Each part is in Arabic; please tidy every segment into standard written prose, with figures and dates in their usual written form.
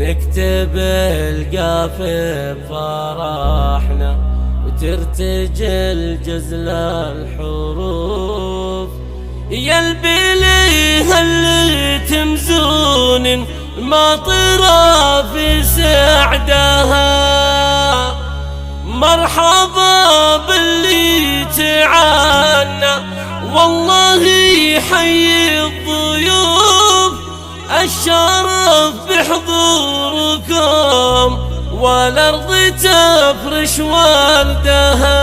نكتب القافي بفرحنا وترتجل جزل الحروف. يا البليه اللي تمزون الماطرة في سعدها، مرحبا باللي تعانى والله يحيي الضيوف. الشرف بحضوركم والأرض تفرش وردها.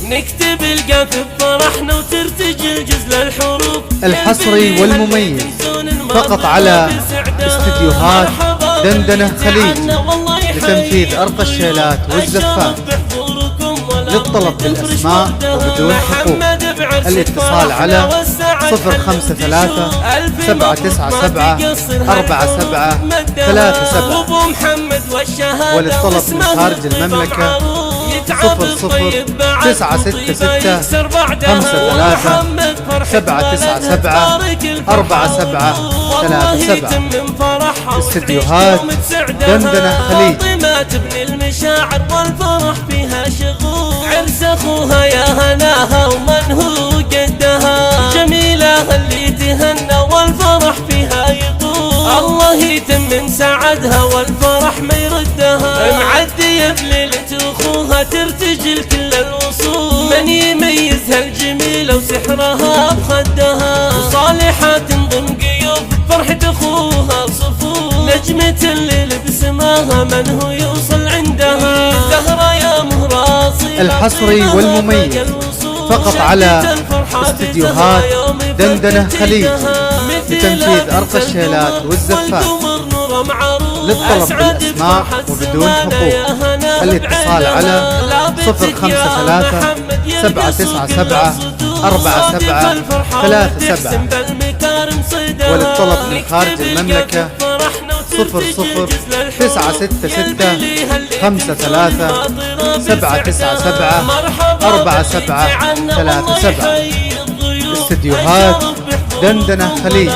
نكتب القافي بفرحنا وترتجل جزل الحروف. الحصري والمميز فقط على استديوهات دندنة خليج لتنفيذ أرقى الشيلات والزفات. للطلب بالأسماء وبدون حقوق. الاتصال على 053 797 4737. وللطلب من خارج المملكة 00 966 53 797 4737. استديوهات دندنة خليج. تبني المشاعر والفرح فيها شغول. عرس اخوها يا هناها ومن هو قدها، جميلة اللي تهنى والفرح فيها يطول. الله يتمم سعدها والفرح ما يردها. معدية بليلة اخوها ترتجل كل الوصول. من يميزها الجميلة وسحرها بخدها، وصالحة تنضم قيوب فرحة اخوها صفوف. نجمة الليل بسماها من هو يوصل عندها. زهرة يا مهراصي. الحصري والمميز فقط على استديوهات دندنة خليج لتنفيذ أرقى الشيلات والزفات. للطلب بالأسماء وبدون حقوق. الاتصال على 053 797 4737. وللطلب من خارج المملكة 00 966 53 797 4737. استديوهات دندنة خليج.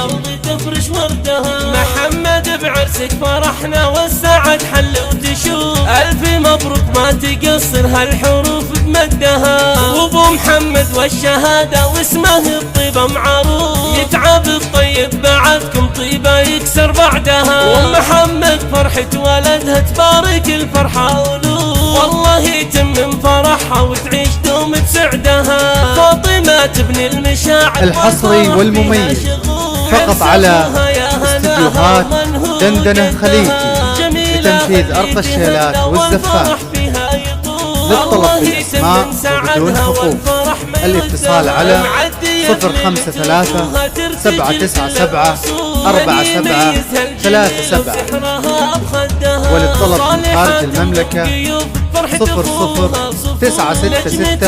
محمد بعرسك فرحنا والسعد حل وتشوف. ألف مبروك ما تقصر هالحروف بمدها. وابو محمد والشهادة واسمه الطيبة معروف. يتعب الطيب بعدكم طيبة يكسر بعدها. ومحمد فرحة ولدها تبارك الفرحة أولوف. والله يتمم فرحها وتعيش دوم بسعدها. فاطمة تبني المشاعر. الحصري والمميز فقط على استديوهات دندنة خليج لتنفيذ أرقى الشيلات والزفات. للطلب بالأسماء وبدون حقوق. الاتصال على 053 797 4737. وللطلب من خارج المملكة 00 966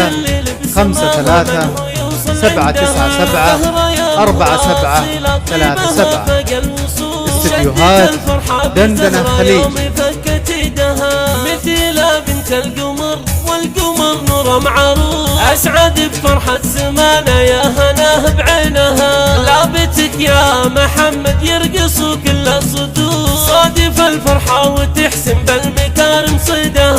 53 797 4737. استديوهات دندنة خليج. مثل بنت القمر والقمر نور معروف. اسعد بفرحة زمانه يا هناه بعينها. لابتك يا محمد يرقصوا كل الصدور. صادف الفرحة وتحسن بالمكارم صيدها.